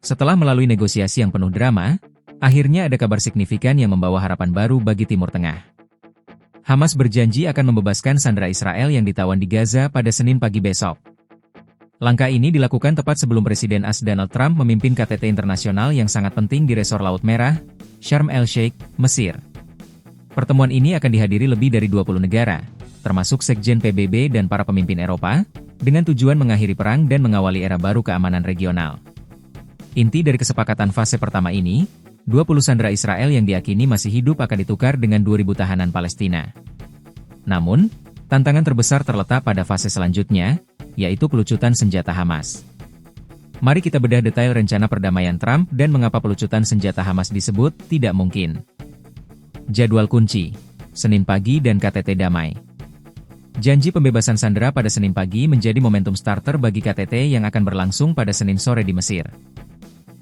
Setelah melalui negosiasi yang penuh drama, akhirnya ada kabar signifikan yang membawa harapan baru bagi Timur Tengah. Hamas berjanji akan membebaskan sandera Israel yang ditawan di Gaza pada Senin pagi besok. Langkah ini dilakukan tepat sebelum Presiden AS Donald Trump memimpin KTT internasional yang sangat penting di resor Laut Merah, Sharm el-Sheikh, Mesir. Pertemuan ini akan dihadiri lebih dari 20 negara, termasuk Sekjen PBB dan para pemimpin Eropa, dengan tujuan mengakhiri perang dan mengawali era baru keamanan regional. Inti dari kesepakatan fase pertama ini, 20 sandera Israel yang diyakini masih hidup akan ditukar dengan 2.000 tahanan Palestina. Namun, tantangan terbesar terletak pada fase selanjutnya, yaitu pelucutan senjata Hamas. Mari kita bedah detail rencana perdamaian Trump dan mengapa pelucutan senjata Hamas disebut tidak mungkin. Jadwal kunci, Senin pagi dan KTT damai. Janji pembebasan sandera pada Senin pagi menjadi momentum starter bagi KTT yang akan berlangsung pada Senin sore di Mesir.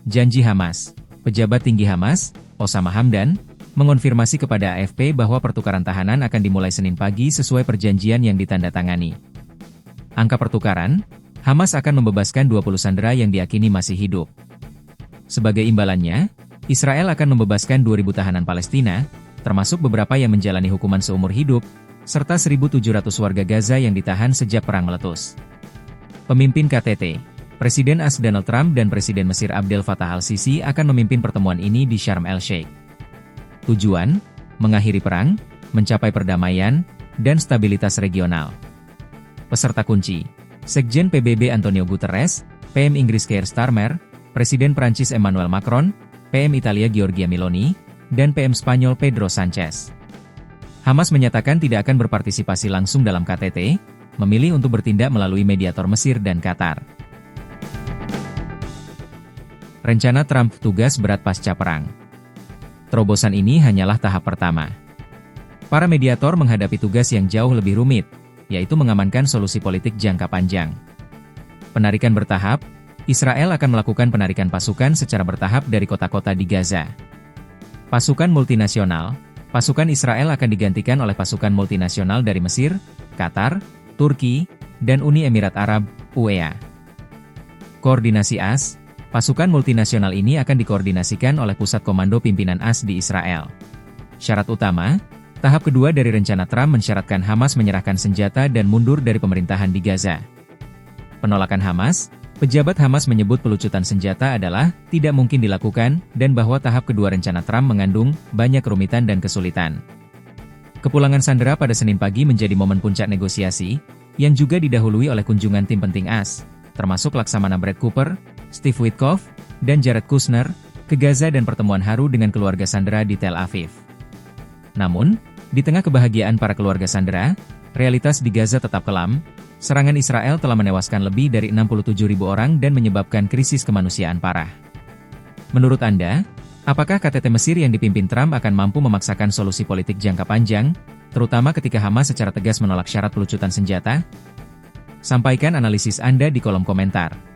Janji Hamas. Pejabat tinggi Hamas, Osama Hamdan, mengonfirmasi kepada AFP bahwa pertukaran tahanan akan dimulai Senin pagi sesuai perjanjian yang ditandatangani. Angka pertukaran, Hamas akan membebaskan 20 sandera yang diyakini masih hidup. Sebagai imbalannya, Israel akan membebaskan 2.000 tahanan Palestina, termasuk beberapa yang menjalani hukuman seumur hidup, serta 1.700 warga Gaza yang ditahan sejak perang meletus. Pemimpin KTT, Presiden AS Donald Trump dan Presiden Mesir Abdel Fattah al-Sisi akan memimpin pertemuan ini di Sharm el-Sheikh. Tujuan, mengakhiri perang, mencapai perdamaian, dan stabilitas regional. Peserta kunci, Sekjen PBB Antonio Guterres, PM Inggris Keir Starmer, Presiden Prancis Emmanuel Macron, PM Italia Giorgia Meloni, dan PM Spanyol Pedro Sanchez. Hamas menyatakan tidak akan berpartisipasi langsung dalam KTT, memilih untuk bertindak melalui mediator Mesir dan Qatar. Rencana Trump tugas berat pasca perang. Terobosan ini hanyalah tahap pertama. Para mediator menghadapi tugas yang jauh lebih rumit, yaitu mengamankan solusi politik jangka panjang. Penarikan bertahap, Israel akan melakukan penarikan pasukan secara bertahap dari kota-kota di Gaza. Pasukan multinasional, pasukan Israel akan digantikan oleh pasukan multinasional dari Mesir, Qatar, Turki, dan Uni Emirat Arab, UEA. Koordinasi AS, pasukan multinasional ini akan dikoordinasikan oleh Pusat Komando Pimpinan AS di Israel. Syarat utama, tahap kedua dari rencana Trump mensyaratkan Hamas menyerahkan senjata dan mundur dari pemerintahan di Gaza. Penolakan Hamas, pejabat Hamas menyebut pelucutan senjata adalah tidak mungkin dilakukan dan bahwa tahap kedua rencana Trump mengandung banyak kerumitan dan kesulitan. Kepulangan sandera pada Senin pagi menjadi momen puncak negosiasi, yang juga didahului oleh kunjungan tim penting AS, termasuk Laksamana Brad Cooper, Steve Witkoff, dan Jared Kushner, ke Gaza dan pertemuan haru dengan keluarga sandera di Tel Aviv. Namun, di tengah kebahagiaan para keluarga sandera, realitas di Gaza tetap kelam. Serangan Israel telah menewaskan lebih dari 67.000 orang dan menyebabkan krisis kemanusiaan parah. Menurut Anda, apakah KTT Mesir yang dipimpin Trump akan mampu memaksakan solusi politik jangka panjang, terutama ketika Hamas secara tegas menolak syarat pelucutan senjata? Sampaikan analisis Anda di kolom komentar.